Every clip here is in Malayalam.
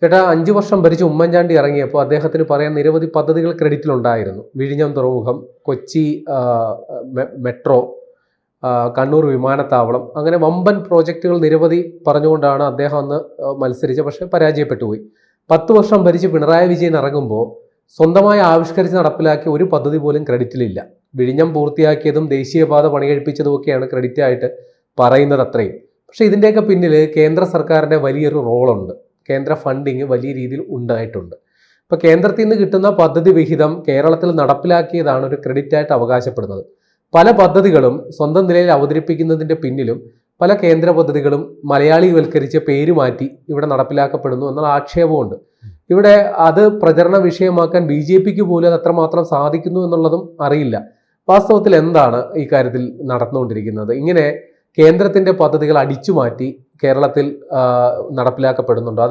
ചേട്ടാ 5 വർഷം ഭരിച്ച് ഉമ്മൻചാണ്ടി ഇറങ്ങിയപ്പോൾ അദ്ദേഹത്തിന് പറയാൻ നിരവധി പദ്ധതികൾ ക്രെഡിറ്റിലുണ്ടായിരുന്നു. വിഴിഞ്ഞം തുറമുഖം, കൊച്ചി മെട്രോ, കണ്ണൂർ വിമാനത്താവളം, അങ്ങനെ വമ്പൻ പ്രോജക്റ്റുകൾ നിരവധി പറഞ്ഞുകൊണ്ടാണ് അദ്ദേഹം അന്ന് മത്സരിച്ചത്. പക്ഷേ പരാജയപ്പെട്ടുപോയി. 10 വർഷം ഭരിച്ച് പിണറായി വിജയൻ ഇറങ്ങുമ്പോൾ സ്വന്തമായി ആവിഷ്കരിച്ച് നടപ്പിലാക്കിയ ഒരു പദ്ധതി പോലും ക്രെഡിറ്റിലില്ല. വിഴിഞ്ഞം പൂർത്തിയാക്കിയതും ദേശീയപാത പണികഴിപ്പിച്ചതുമൊക്കെയാണ് ക്രെഡിറ്റായിട്ട് പറയുന്നത് അത്രയും. പക്ഷേ ഇതിൻ്റെയൊക്കെ പിന്നിൽ കേന്ദ്ര സർക്കാരിൻ്റെ വലിയൊരു റോളുണ്ട്. കേന്ദ്ര ഫണ്ടിങ് വലിയ രീതിയിൽ ഉണ്ടായിട്ടുണ്ട്. ഇപ്പോൾ കേന്ദ്രത്തിൽ നിന്ന് കിട്ടുന്ന പദ്ധതി വിഹിതം കേരളത്തിൽ നടപ്പിലാക്കിയതാണ് ഒരു ക്രെഡിറ്റായിട്ട് അവകാശപ്പെടുന്നത്. പല പദ്ധതികളും സ്വന്തം നിലയിൽ അവതരിപ്പിക്കുന്നതിൻ്റെ പിന്നിലും പല കേന്ദ്ര പദ്ധതികളും മലയാളിവൽക്കരിച്ച് പേര് മാറ്റി ഇവിടെ നടപ്പിലാക്കപ്പെടുന്നു എന്നുള്ള ആക്ഷേപമുണ്ട്. ഇവിടെ അത് പ്രചരണ വിഷയമാക്കാൻ BJPക്ക് പോലും അത് എത്രമാത്രം സാധിക്കുന്നു എന്നുള്ളതും അറിയില്ല. വാസ്തവത്തിൽ എന്താണ് ഈ കാര്യത്തിൽ നടന്നുകൊണ്ടിരിക്കുന്നത്? ഇങ്ങനെ കേന്ദ്രത്തിൻ്റെ പദ്ധതികൾ അടിച്ചു മാറ്റി കേരളത്തിൽ നടപ്പിലാക്കപ്പെടുന്നുണ്ടോ?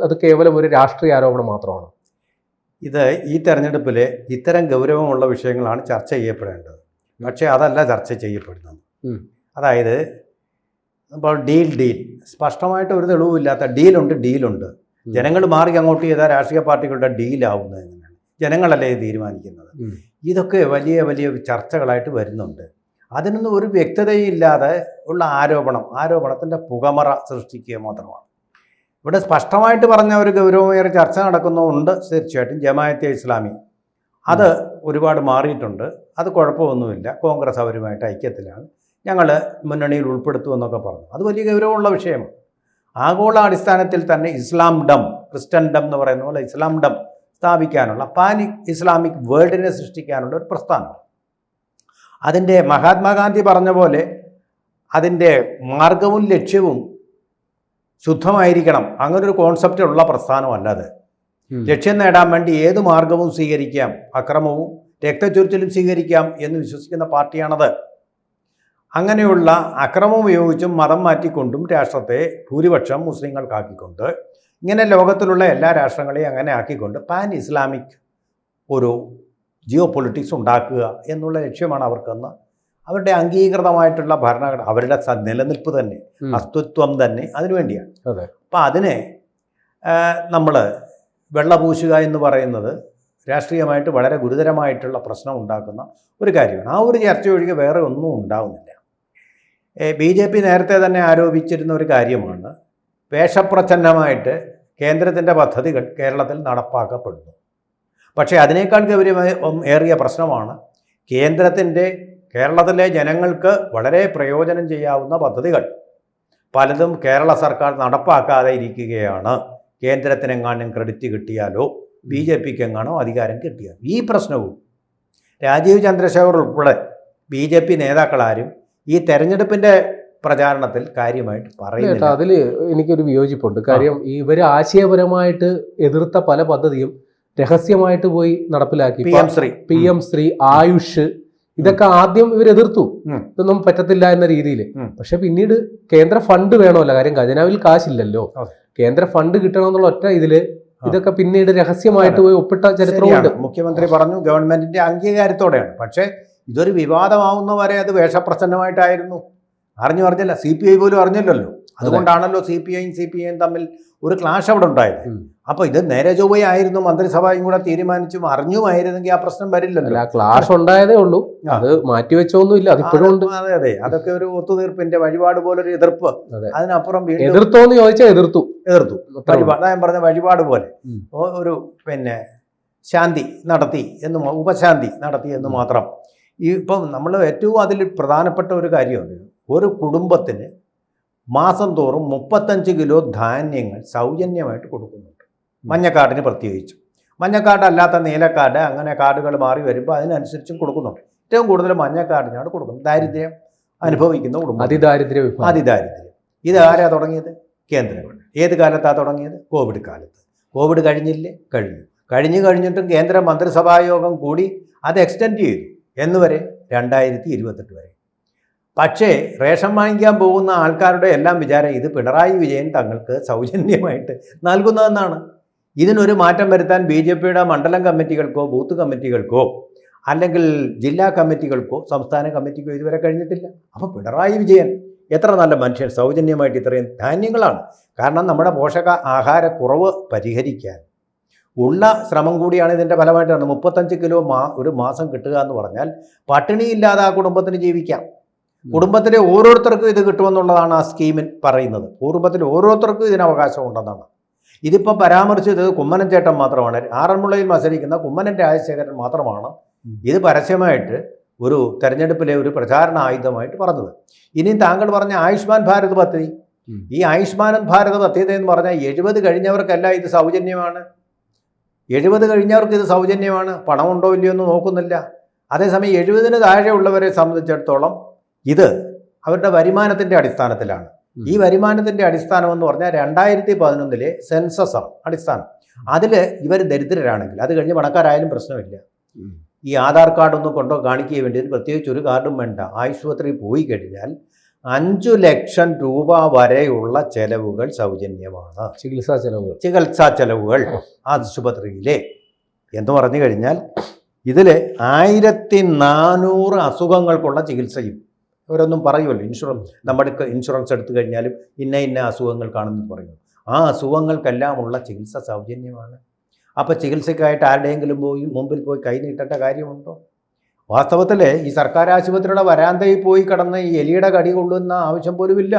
അത് കേവലം ഒരു രാഷ്ട്രീയ ആരോപണം മാത്രമാണ്? ഇത് ഈ തെരഞ്ഞെടുപ്പിൽ ഇത്തരം ഗൗരവമുള്ള വിഷയങ്ങളാണ് ചർച്ച ചെയ്യപ്പെടേണ്ടത്. പക്ഷേ അതല്ല ചർച്ച ചെയ്യപ്പെടുന്നത്. അതായത് ഇപ്പോൾ ഡീൽ സ്പഷ്ടമായിട്ട് ഒരു തെളിവില്ലാത്ത ഡീലുണ്ട്. ജനങ്ങൾ മാറി അങ്ങോട്ട് ചെയ്താൽ രാഷ്ട്രീയ പാർട്ടികളുടെ ഡീലാവുന്നത് എങ്ങനെയാണ്? ജനങ്ങളല്ലേ ഇത് തീരുമാനിക്കുന്നത്. ഇതൊക്കെ വലിയ വലിയ ചർച്ചകളായിട്ട് വരുന്നുണ്ട്. അതിനൊന്നും ഒരു വ്യക്തതയില്ലാതെ ഉള്ള ആരോപണത്തിൻ്റെ പുകമറ സൃഷ്ടിക്കുക മാത്രമാണ്. ഇവിടെ സ്പഷ്ടമായിട്ട് പറഞ്ഞ ഒരു ഗൗരവമേറെ ചർച്ച നടക്കുന്നുണ്ട്. തീർച്ചയായിട്ടും ജമാഅത്തെ ഇസ്ലാമി അത് ഒരുപാട് മാറിയിട്ടുണ്ട്. അത് കുഴപ്പമൊന്നുമില്ല. കോൺഗ്രസ് അവരുമായിട്ട് ഐക്യത്തിലാണ്, ഞങ്ങൾ മുന്നണിയിൽ ഉൾപ്പെടുത്തുമെന്നൊക്കെ പറഞ്ഞു. അത് വലിയ ഗൗരവമുള്ള വിഷയമാണ്. ആഗോള അടിസ്ഥാനത്തിൽ തന്നെ ഇസ്ലാം ഡം, ക്രിസ്ത്യൻ ഡം എന്ന് പറയുന്ന പോലെ ഇസ്ലാം ഡം സ്ഥാപിക്കാനുള്ള പാൻ ഇസ്ലാമിക് വേൾഡിനെ സൃഷ്ടിക്കാനുള്ള ഒരു പ്രസ്ഥാനമാണ്. അതിൻ്റെ മഹാത്മാഗാന്ധി പറഞ്ഞ പോലെ അതിൻ്റെ മാർഗവും ലക്ഷ്യവും ശുദ്ധമായിരിക്കണം. അങ്ങനൊരു കോൺസെപ്റ്റ് ഉള്ള പ്രസ്ഥാനമല്ലാതെ ലക്ഷ്യം നേടാൻ വേണ്ടി ഏത് മാർഗവും സ്വീകരിക്കാം, അക്രമവും രക്തച്ചൊരിച്ചിലും സ്വീകരിക്കാം എന്ന് വിശ്വസിക്കുന്ന പാർട്ടിയാണത്. അങ്ങനെയുള്ള അക്രമം ഉപയോഗിച്ചും മതം മാറ്റിക്കൊണ്ടും രാഷ്ട്രത്തെ ഭൂരിപക്ഷം മുസ്ലിങ്ങൾക്കാക്കിക്കൊണ്ട് ഇങ്ങനെ ലോകത്തിലുള്ള എല്ലാ രാഷ്ട്രങ്ങളെയും അങ്ങനെ ആക്കിക്കൊണ്ട് പാൻ ഇസ്ലാമിക് ഒരു ജിയോ പൊളിറ്റിക്സ് ഉണ്ടാക്കുക എന്നുള്ള ലക്ഷ്യമാണ് അവർക്കെന്ന് അവരുടെ അംഗീകൃതമായിട്ടുള്ള ഭരണഘടന, അവരുടെ നിലനിൽപ്പ് തന്നെ, അസ്തിത്വം തന്നെ അതിനുവേണ്ടിയാണ്. അപ്പം അതിനെ നമ്മൾ വെള്ളപൂശുക എന്ന് പറയുന്നത് രാഷ്ട്രീയമായിട്ട് വളരെ ഗുരുതരമായിട്ടുള്ള പ്രശ്നം ഉണ്ടാക്കുന്ന ഒരു കാര്യമാണ്. ആ ഒരു ചർച്ച ഒഴികെ വേറെ ഒന്നും ഉണ്ടാവുന്നില്ല. BJP നേരത്തെ തന്നെ ആരോപിച്ചിരുന്ന ഒരു കാര്യമാണ്, വേഷപ്രച്ഛന്നമായിട്ട് കേന്ദ്രത്തിൻ്റെ പദ്ധതികൾ കേരളത്തിൽ നടപ്പാക്കപ്പെടുന്നു. പക്ഷേ അതിനേക്കാൾ ഏറിയ പ്രശ്നമാണ് കേരളത്തിലെ ജനങ്ങൾക്ക് വളരെ പ്രയോജനം ചെയ്യാവുന്ന പദ്ധതികൾ പലതും കേരള സർക്കാർ നടപ്പാക്കാതെ ഇരിക്കുകയാണ്. കേന്ദ്രത്തിനെങ്ങാനും ക്രെഡിറ്റ് കിട്ടിയാലോ BJPക്ക് എങ്ങാനോ അധികാരം കിട്ടിയാൽ ഈ പ്രശ്നവും രാജീവ് ചന്ദ്രശേഖർ ഉൾപ്പെടെ BJP നേതാക്കളാരും ഈ തെരഞ്ഞെടുപ്പിൻ്റെ പ്രചാരണത്തിൽ കാര്യമായിട്ട് പറയുന്നില്ല. അതിൽ എനിക്കൊരു വിയോജിപ്പുണ്ട്. കാര്യം ഇവർ ആശയപരമായിട്ട് എതിർത്ത പല പദ്ധതിയും രഹസ്യമായിട്ട് പോയി നടപ്പിലാക്കി. PM ശ്രീ, ആയുഷ്, ഇതൊക്കെ ആദ്യം ഇവർ എതിർത്തു, ഇതൊന്നും പറ്റത്തില്ല എന്ന രീതിയിൽ. പക്ഷെ പിന്നീട് കേന്ദ്ര ഫണ്ട് വേണമല്ലോ, കാര്യം ഖജനാവിൽ കാശില്ലല്ലോ, കേന്ദ്ര ഫണ്ട് കിട്ടണമെന്നുള്ള ഒറ്റ ഇതില് ഇതൊക്കെ പിന്നീട് രഹസ്യമായിട്ട് പോയി ഒപ്പിട്ട ചരിത്രമുണ്ട്. മുഖ്യമന്ത്രി പറഞ്ഞു ഗവൺമെന്റിന്റെ അംഗീകാരത്തോടെയാണ്. പക്ഷേ ഇതൊരു വിവാദമാവുന്നവരെ അത് വേഷപ്രച്ഛന്നമായിട്ടായിരുന്നു. പറഞ്ഞില്ല, CPI പോലും അറിഞ്ഞില്ലല്ലോ. അതുകൊണ്ടാണല്ലോ CPIയും തമ്മിൽ ഒരു ക്ലാഷ് അവിടെ ഉണ്ടായത്. അപ്പോൾ ഇത് നേരെ ചൊവ്വയായിരുന്നു, മന്ത്രിസഭയും കൂടെ തീരുമാനിച്ചും അറിഞ്ഞുമായിരുന്നെങ്കിൽ ആ പ്രശ്നം വരില്ലല്ലോ. ക്ലാഷ് ഉണ്ടായതേ ഉള്ളൂ, അത് മാറ്റിവെച്ചൊന്നുമില്ല, അതിപ്പോഴും ഉണ്ട്. അതെ, അതൊക്കെ ഒരു ഒത്തുതീർപ്പിന്റെ വഴിപാട് പോലൊരു എതിർപ്പ്. അതിനപ്പുറം എതിർത്തോന്ന് ചോദിച്ചാൽ എതിർത്തു. ഞാൻ പറഞ്ഞ വഴിപാട് പോലെ ഒരു ശാന്തി നടത്തി എന്ന്, ഉപശാന്തി നടത്തി എന്ന് മാത്രം. ഇപ്പം നമ്മൾ ഏറ്റവും അതിൽ പ്രധാനപ്പെട്ട ഒരു കാര്യമുണ്ട്, ഒരു കുടുംബത്തിന് മാസം തോറും 35 കിലോ ധാന്യങ്ങൾ സൗജന്യമായിട്ട് കൊടുക്കുന്നുണ്ട്. മഞ്ഞക്കാർഡിന് പ്രത്യേകിച്ച്. മഞ്ഞക്കാർഡ് നീലക്കാർഡ്, അങ്ങനെ കാർഡുകൾ മാറി വരുമ്പോൾ അതിനനുസരിച്ചും കൊടുക്കുന്നുണ്ട്. ഏറ്റവും കൂടുതൽ മഞ്ഞക്കാർഡിനാണ് കൊടുക്കുന്നത്. ദാരിദ്ര്യം അനുഭവിക്കുന്ന കുടുംബം, അതിദാരിദ്ര്യം. ഇത് ആരാ തുടങ്ങിയത്? കേന്ദ്ര ഗവൺമെൻറ്. ഏത് കാലത്താണ് തുടങ്ങിയത്? കോവിഡ് കാലത്ത്. കോവിഡ് കഴിഞ്ഞില്ലേ? കഴിഞ്ഞിട്ടും കേന്ദ്ര മന്ത്രിസഭായോഗം കൂടി അത് എക്സ്റ്റെൻഡ് ചെയ്തു. എന്നുവരെ? 2028 വരെ. പക്ഷേ റേഷൻ വാങ്ങിക്കാൻ പോകുന്ന ആൾക്കാരുടെ എല്ലാം വിചാരം ഇത് പിണറായി വിജയൻ തങ്ങൾക്ക് സൗജന്യമായിട്ട് നൽകുന്നതെന്നാണ്. ഇതിനൊരു മാറ്റം വരുത്താൻ BJPയുടെ മണ്ഡലം കമ്മിറ്റികൾക്കോ ബൂത്ത് കമ്മിറ്റികൾക്കോ അല്ലെങ്കിൽ ജില്ലാ കമ്മിറ്റികൾക്കോ സംസ്ഥാന കമ്മിറ്റിക്കോ ഇതുവരെ കഴിഞ്ഞിട്ടില്ല. അപ്പോൾ പിണറായി വിജയൻ എത്ര നല്ല മനുഷ്യൻ സൗജന്യമായിട്ട് ഇത്രയും ധാന്യങ്ങളാണ്. കാരണം നമ്മുടെ പോഷക ആഹാരക്കുറവ് പരിഹരിക്കാൻ ഉള്ള ശ്രമം കൂടിയാണ് ഇതിൻ്റെ ഫലമായിട്ടാണ്. 35 കിലോ ഒരു മാസം കിട്ടുക എന്ന് പറഞ്ഞാൽ പട്ടിണിയില്ലാതെ ആ കുടുംബത്തിന് ജീവിക്കാം. കുടുംബത്തിലെ ഓരോരുത്തർക്കും ഇത് കിട്ടുമെന്നുള്ളതാണ് ആ സ്കീമിൽ പറയുന്നത്. കുടുംബത്തിൽ ഓരോരുത്തർക്കും ഇതിന് അവകാശമുണ്ടെന്നാണ്. ഇതിപ്പോൾ പരാമർശിച്ചത് കുമ്മനം ചേട്ടൻ മാത്രമാണ്. ആറന്മുളയിൽ മത്സരിക്കുന്ന കുമ്മനം രാജശേഖരൻ മാത്രമാണ് ഇത് പരസ്യമായിട്ട് ഒരു തെരഞ്ഞെടുപ്പിലെ ഒരു പ്രചാരണ ആയുധമായിട്ട് പറഞ്ഞത്. ഇനിയും താങ്കൾ പറഞ്ഞ ആയുഷ്മാൻ ഭാരത് പദ്ധതി, ഈ ആയുഷ്മാൻ ഭാരത് പദ്ധതി എന്ന് പറഞ്ഞാൽ 70 കഴിഞ്ഞവർക്കല്ല ഇത് സൗജന്യമാണ്. 70 കഴിഞ്ഞവർക്ക് ഇത് സൗജന്യമാണ്. പണമുണ്ടോ ഇല്ലയോ എന്ന് നോക്കുന്നില്ല. അതേസമയം 70-ന് താഴെയുള്ളവരെ സംബന്ധിച്ചിടത്തോളം ഇത് അവരുടെ വരുമാനത്തിൻ്റെ അടിസ്ഥാനത്തിലാണ്. ഈ വരുമാനത്തിൻ്റെ അടിസ്ഥാനം എന്ന് പറഞ്ഞാൽ 2011 സെൻസസാണ് അടിസ്ഥാനം. അതിൽ ഇവർ ദരിദ്രരാണെങ്കിൽ, അത് കഴിഞ്ഞ് പണക്കാരായാലും പ്രശ്നമില്ല, ഈ ആധാർ കാർഡൊന്നും കൊണ്ടോ കാണിക്കാൻ വേണ്ടി പ്രത്യേകിച്ച് ഒരു കാർഡും വേണ്ട. ആശുപത്രിയിൽ പോയി കഴിഞ്ഞാൽ 5 ലക്ഷം രൂപ വരെയുള്ള ചെലവുകൾ സൗജന്യമാണ്. ചികിത്സാ ചെലവുകൾ ആശുപത്രിയിലെ എന്ന് പറഞ്ഞു കഴിഞ്ഞാൽ ഇതിൽ 1400 അസുഖങ്ങൾക്കുള്ള ചികിത്സയും അവരൊന്നും പറയുമല്ലോ. നമ്മുടെ ഇൻഷുറൻസ് എടുത്തു കഴിഞ്ഞാലും ഇന്ന അസുഖങ്ങൾ കാണുമെന്ന് പറയുന്നു. ആ അസുഖങ്ങൾക്കെല്ലാമുള്ള ചികിത്സ സൗജന്യമാണ്. അപ്പോൾ ചികിത്സയ്ക്കായിട്ട് ആരുടെയെങ്കിലും മുമ്പിൽ പോയി കൈ നീട്ടേണ്ട കാര്യമുണ്ടോ? വാസ്തവത്തിൽ ഈ സർക്കാർ ആശുപത്രിയുടെ വരാന്തയിൽ പോയി കിടന്ന് ഈ എലിയുടെ കടി കൊള്ളുന്ന ആവശ്യം പോലുമില്ല.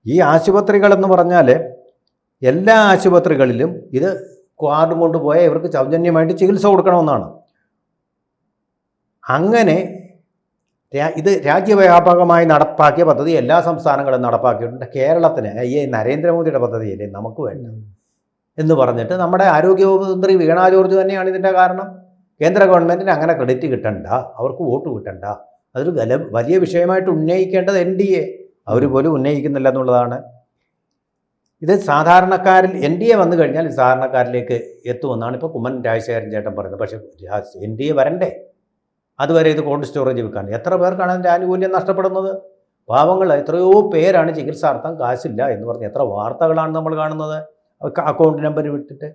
ഈ ആശുപത്രികളെന്ന് പറഞ്ഞാൽ എല്ലാ ആശുപത്രികളിലും ഇത് കാർഡ് കൊണ്ടുപോയാൽ ഇവർക്ക് സൗജന്യമായിട്ട് ചികിത്സ കൊടുക്കണമെന്നാണ്. അങ്ങനെ ഇത് രാജ്യവ്യാപകമായി നടപ്പാക്കിയ പദ്ധതി എല്ലാ സംസ്ഥാനങ്ങളും നടപ്പാക്കിയിട്ടുണ്ട്. കേരളത്തിന് ഈ നരേന്ദ്രമോദിയുടെ പദ്ധതിയല്ലേ നമുക്ക് വേണ്ട എന്ന് പറഞ്ഞിട്ട് നമ്മുടെ ആരോഗ്യമന്ത്രി വീണ ജോർജ് തന്നെയാണ് ഇതിൻ്റെ കാരണം. കേന്ദ്ര ഗവൺമെൻറ്റിന് അങ്ങനെ ക്രെഡിറ്റ് കിട്ടണ്ട, അവർക്ക് വോട്ട് കിട്ടണ്ട, അതൊരു വലിയ വിഷയമായിട്ട് ഉന്നയിക്കേണ്ടത് NDA, അവർ പോലും ഉന്നയിക്കുന്നില്ല എന്നുള്ളതാണ്. ഇത് സാധാരണക്കാരിൽ NDA വന്നു കഴിഞ്ഞാൽ സാധാരണക്കാരിലേക്ക് എത്തുമെന്നാണ് ഇപ്പോൾ കുമ്മനം രാജശേഖരൻ ചേട്ടൻ പറയുന്നത്. പക്ഷേ NDA വരണ്ടേ? അതുവരെ ഇത് കോൾഡ് സ്റ്റോറേജ് വെക്കാൻ എത്ര പേർക്കാണ് അതിൻ്റെ ആനുകൂല്യം നഷ്ടപ്പെടുന്നത്? പാവങ്ങൾ എത്രയോ പേരാണ് ചികിത്സാർത്ഥം കാശില്ല എന്ന് പറഞ്ഞ് എത്ര വാർത്തകളാണ് നമ്മൾ കാണുന്നത്. അക്കൗണ്ട് നമ്പർ വിട്ടിട്ട്.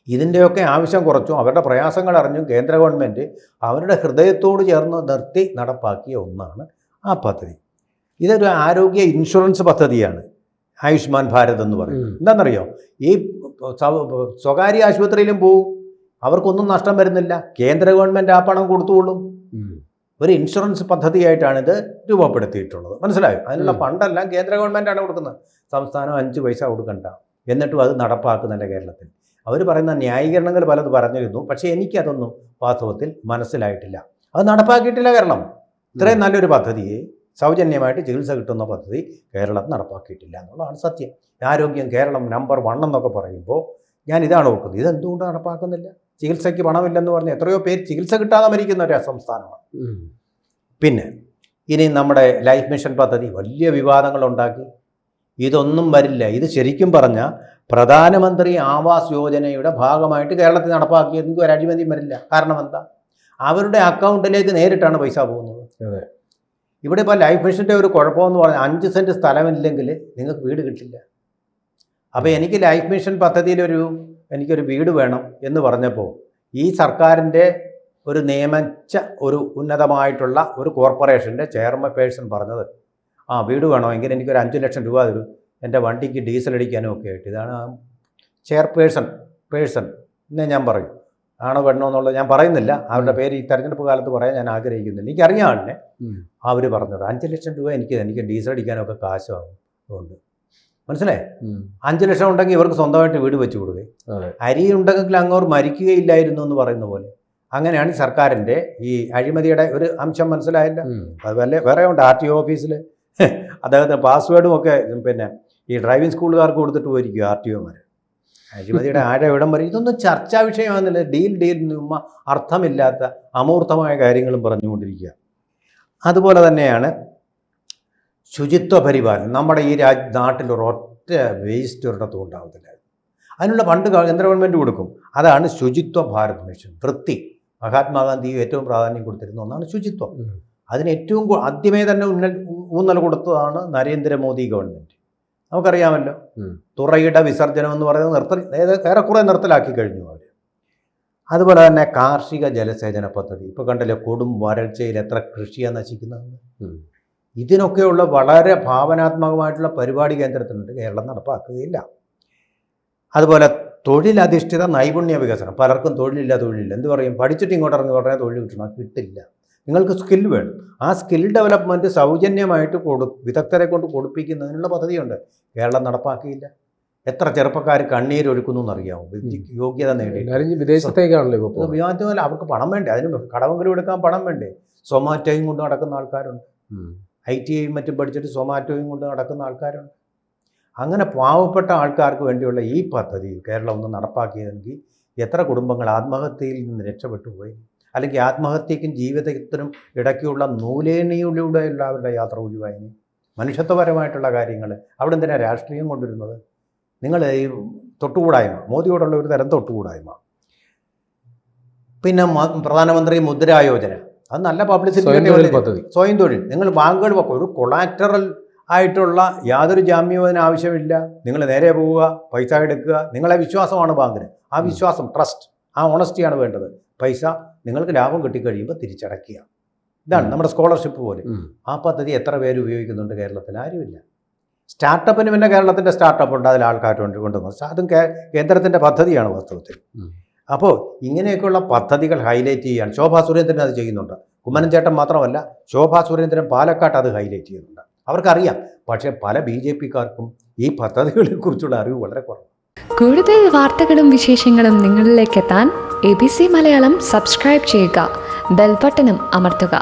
ഇതിൻ്റെയൊക്കെ ആവശ്യം കുറച്ചും അവരുടെ പ്രയാസങ്ങൾ അറിഞ്ഞും കേന്ദ്ര ഗവൺമെൻറ് അവരുടെ ഹൃദയത്തോട് ചേർന്ന് നിർത്തി നടപ്പാക്കിയ ഒന്നാണ് ആ പദ്ധതി. ഇതൊരു ആരോഗ്യ ഇൻഷുറൻസ് പദ്ധതിയാണ് ആയുഷ്മാൻ ഭാരത് എന്ന് പറയുന്നത്. എന്താണെന്നറിയോ, ഈ സ്വകാര്യ ആശുപത്രിയിലും പോവും, അവർക്കൊന്നും നഷ്ടം വരുന്നില്ല. കേന്ദ്ര ഗവൺമെൻറ് ആ പണം കൊടുത്തുകൊള്ളും. ഒരു ഇൻഷുറൻസ് പദ്ധതിയായിട്ടാണ് ഇത് രൂപപ്പെടുത്തിയിട്ടുള്ളത്. മനസ്സിലായോ? അതിനുള്ള ഫണ്ടെല്ലാം കേന്ദ്ര ഗവൺമെൻറ്റാണ് കൊടുക്കുന്നത്. സംസ്ഥാനം 5 പൈസ കൊടുക്കണ്ട. എന്നിട്ടും അത് നടപ്പാക്കുന്നില്ല കേരളത്തിൽ. അവർ പറയുന്ന ന്യായീകരണങ്ങൾ പലത് പറഞ്ഞിരുന്നു. പക്ഷേ എനിക്കതൊന്നും വാസ്തവത്തിൽ മനസ്സിലായിട്ടില്ല. അത് നടപ്പാക്കിയിട്ടില്ല. കേരളം ഇത്രയും നല്ലൊരു പദ്ധതിയെ, സൗജന്യമായിട്ട് ചികിത്സ കിട്ടുന്ന പദ്ധതി കേരളത്തിൽ നടപ്പാക്കിയിട്ടില്ല എന്നുള്ളതാണ് സത്യം. ആരോഗ്യം കേരളം നമ്പർ 1 എന്നൊക്കെ പറയുമ്പോൾ ഞാൻ ഇതാണ് ഓർക്കുന്നത്. ഇതെന്തുകൊണ്ട് നടപ്പാക്കുന്നില്ല? ചികിത്സയ്ക്ക് പണമില്ലെന്ന് പറഞ്ഞ് എത്രയോ പേര് ചികിത്സ കിട്ടാതെ മരിക്കുന്ന ഒരു സംസ്ഥാനമാണ്. പിന്നെ ഇനി നമ്മുടെ ലൈഫ് മിഷൻ പദ്ധതി വലിയ വിവാദങ്ങളുണ്ടാക്കി. ഇതൊന്നും വരില്ല. ഇത് ശരിക്കും പറഞ്ഞാൽ പ്രധാനമന്ത്രി ആവാസ് യോജനയുടെ ഭാഗമായിട്ട് കേരളത്തിൽ നടപ്പാക്കിയെങ്കിൽ ഒരു അഴിമതിയും വരില്ല. കാരണം എന്താ? അവരുടെ അക്കൗണ്ടിലേക്ക് നേരിട്ടാണ് പൈസ പോകുന്നത്. ഇവിടെ ഇപ്പോൾ ലൈഫ് മിഷൻ്റെ ഒരു കുഴപ്പമെന്ന് പറഞ്ഞാൽ 5 സെൻറ്റ് സ്ഥലമില്ലെങ്കിൽ നിങ്ങൾക്ക് വീട് കിട്ടില്ല. അപ്പോൾ എനിക്ക് ലൈഫ് മിഷൻ പദ്ധതിയിലൊരു എനിക്കൊരു വീട് വേണം എന്ന് പറഞ്ഞപ്പോൾ ഈ സർക്കാരിൻ്റെ ഒരു നിയമിച്ച ഒരു ഉന്നതമായിട്ടുള്ള ഒരു കോർപ്പറേഷൻ്റെ ചെയർപേഴ്സൺ പറഞ്ഞത്, വീട് വേണമെങ്കിൽ എനിക്കൊരു 5 ലക്ഷം രൂപ തരൂ, എൻ്റെ വണ്ടിക്ക് ഡീസൽ അടിക്കാനും ഒക്കെ ആയിട്ട്. ഇതാണ് ആ ചെയർപേഴ്സൺ എന്നേ ഞാൻ പറയും. ആണോ വേണോ എന്നുള്ളത് ഞാൻ പറയുന്നില്ല. അവരുടെ പേര് ഈ തെരഞ്ഞെടുപ്പ് കാലത്ത് പറയാൻ ഞാൻ ആഗ്രഹിക്കുന്നില്ല. എനിക്കറിയാം ആളിനെ. അവർ പറഞ്ഞത് 5 ലക്ഷം രൂപ എനിക്ക് ഡീസൽ അടിക്കാനൊക്കെ കാശാകും. അതുകൊണ്ട് മനസ്സിലായി, 5 ലക്ഷം ഉണ്ടെങ്കിൽ ഇവർക്ക് സ്വന്തമായിട്ട് വീട് വെച്ച് കൊടുക്കുകയും അരി ഉണ്ടെങ്കിൽ അങ്ങോട്ട് മരിക്കുകയില്ലായിരുന്നു എന്ന് പറയുന്ന പോലെ. അങ്ങനെയാണ് സർക്കാരിൻ്റെ ഈ അഴിമതിയുടെ ഒരു അംശം. മനസ്സിലായില്ല? അതുപോലെ വേറെ ഉണ്ട്. RTO ഓഫീസിൽ അദ്ദേഹത്തിന് പാസ്വേഡും ഒക്കെ പിന്നെ ഈ ഡ്രൈവിംഗ് സ്കൂളുകാർക്ക് കൊടുത്തിട്ട് പോയിരിക്കും RTOമാർ. അഴിമതിയുടെ ഇടം വരെ ഇതൊന്നും ചർച്ചാ വിഷയമാകുന്നില്ല. ഡീൽ നിമ്മ അർത്ഥമില്ലാത്ത അമൂർത്തമായ കാര്യങ്ങളും പറഞ്ഞുകൊണ്ടിരിക്കുക. അതുപോലെ തന്നെയാണ് ശുചിത്വ പരിപാലനം. നമ്മുടെ ഈ നാട്ടിൽ ഒരൊറ്റ വേസ്റ്റ് ഒരിടത്തും ഉണ്ടാകത്തില്ല. അതിനുള്ള ഫണ്ട് കേന്ദ്ര ഗവൺമെൻറ് കൊടുക്കും. അതാണ് ശുചിത്വ ഭാരത് മിഷൻ. വൃത്തി മഹാത്മാഗാന്ധി ഏറ്റവും പ്രാധാന്യം കൊടുത്തിരുന്ന ഒന്നാണ് ശുചിത്വം. അതിന് ഏറ്റവും ആദ്യമേ തന്നെ ഊന്നൽ കൊടുത്തതാണ് നരേന്ദ്രമോദി ഗവൺമെൻറ്. നമുക്കറിയാമല്ലോ, തുറയുടെ വിസർജനം എന്ന് പറയുന്നത് ഏറെക്കുറെ നിർത്തലാക്കി കഴിഞ്ഞു അവർ. അതുപോലെ തന്നെ കാർഷിക ജലസേചന പദ്ധതി. ഇപ്പോൾ കണ്ടല്ലോ കൊടും വരൾച്ചയിൽ എത്ര കൃഷിയാണ് നശിക്കുന്നതെന്ന്. ഇതിനൊക്കെയുള്ള വളരെ ഭാവനാത്മകമായിട്ടുള്ള പരിപാടി കേന്ദ്രത്തിനുണ്ട്, കേരളം നടപ്പാക്കുകയില്ല. അതുപോലെ തൊഴിലധിഷ്ഠിത നൈപുണ്യ വികസനം. പലർക്കും തൊഴിലില്ല. എന്ത് പറയും, പഠിച്ചിട്ട് ഇങ്ങോട്ട് ഇറങ്ങി ഉടനെ തൊഴിൽ കിട്ടണം, കിട്ടില്ല. നിങ്ങൾക്ക് സ്കിൽ വേണം. ആ സ്കിൽ ഡെവലപ്മെൻറ്റ് സൗജന്യമായിട്ട് വിദഗ്ധരെ കൊണ്ട് കൊടുപ്പിക്കുന്നതിനുള്ള പദ്ധതിയുണ്ട്, കേരളം നടപ്പാക്കിയില്ല. എത്ര ചെറുപ്പക്കാർ കണ്ണീരൊഴുക്കുന്നു എന്നറിയാമോ, യോഗ്യത നേടി. വിദേശത്തേക്കാണല്ലോ ഇപ്പോൾ. വിമാനത്തിൽ അവർക്ക് പണം വേണ്ടേ, അതിന് കടമെങ്കിലും എടുക്കാൻ പണം വേണ്ടേ. സൊമാറ്റോയും കൊണ്ട് നടക്കുന്ന ആൾക്കാരുണ്ട്, ITഐയും മറ്റും പഠിച്ചിട്ട് സൊമാറ്റോയും കൊണ്ട് നടക്കുന്ന ആൾക്കാരുണ്ട്. അങ്ങനെ പാവപ്പെട്ട ആൾക്കാർക്ക് വേണ്ടിയുള്ള ഈ പദ്ധതി കേരളം ഒന്ന് നടപ്പാക്കിയതെങ്കിൽ എത്ര കുടുംബങ്ങൾ ആത്മഹത്യയിൽ നിന്ന് രക്ഷപ്പെട്ടു പോയി. അല്ലെങ്കിൽ ആത്മഹത്യക്കും ജീവിതത്തിനും ഇടയ്ക്കുള്ള നൂലേണിയിലൂടെയുള്ള അവരുടെ യാത്ര ഒഴിവായിന്. മനുഷ്യത്വപരമായിട്ടുള്ള കാര്യങ്ങൾ അവിടെ എന്തിനാണ് രാഷ്ട്രീയം കൊണ്ടുവരുന്നത്? നിങ്ങൾ ഈ തൊട്ടുകൂടായ്മ, മോദിയോടുള്ള ഒരു തരം തൊട്ടുകൂടായ്മ. പിന്നെ പ്രധാനമന്ത്രി മുദ്രാ യോജന, അത് നല്ല പബ്ലിസിറ്റി പദ്ധതി. സ്വയം തൊഴിൽ. നിങ്ങൾ ബാങ്കുകൾ ഒരു കൊളാറ്ററൽ ആയിട്ടുള്ള യാതൊരു ജാമ്യവും അതിന് ആവശ്യമില്ല. നിങ്ങൾ നേരെ പോവുക, പൈസ എടുക്കുക. നിങ്ങളെ വിശ്വാസമാണ് ബാങ്കിന്. ആ വിശ്വാസം, ട്രസ്റ്റ്, ആ ഓണസ്റ്റിയാണ് വേണ്ടത്. പൈസ നിങ്ങൾക്ക് ലാഭം കിട്ടിക്കഴിയുമ്പോൾ തിരിച്ചടയ്ക്കുക. ഇതാണ് നമ്മുടെ സ്കോളർഷിപ്പ് പോലെ. ആ പദ്ധതി എത്ര പേര് ഉപയോഗിക്കുന്നുണ്ട് കേരളത്തിൽ? ആരുമില്ല. സ്റ്റാർട്ടപ്പിന് പിന്നെ കേരളത്തിൻ്റെ സ്റ്റാർട്ടപ്പ് ഉണ്ട്, അതിൽ ആൾക്കാർ കൊണ്ടുവന്നത്. അതും കേന്ദ്രത്തിൻ്റെ പദ്ധതിയാണ് വാസ്തവത്തിൽ. അപ്പോൾ ഇങ്ങനെയൊക്കെയുള്ള പദ്ധതികൾ ഹൈലൈറ്റ് ചെയ്യാൻ ശോഭാ സുരേന്ദ്രൻ അത് ചെയ്യുന്നുണ്ട്. കുമ്മനം ചേട്ടൻ മാത്രമല്ല, ശോഭാ സുരേന്ദ്രൻ പാലക്കാട്ട് അത് ഹൈലൈറ്റ് ചെയ്യുന്നുണ്ട്. അവർക്കറിയാം. പക്ഷേ പല BJPക്കാർക്കും ഈ പദ്ധതികളെക്കുറിച്ചുള്ള അറിവ് വളരെ കുറവ്. കൂടുതൽ വാർത്തകളും വിശേഷങ്ങളും നിങ്ങളിലേക്ക് എത്താൻ ABC മലയാളം സബ്സ്ക്രൈബ് ചെയ്യുക, ബെൽ ബട്ടണും അമർത്തുക.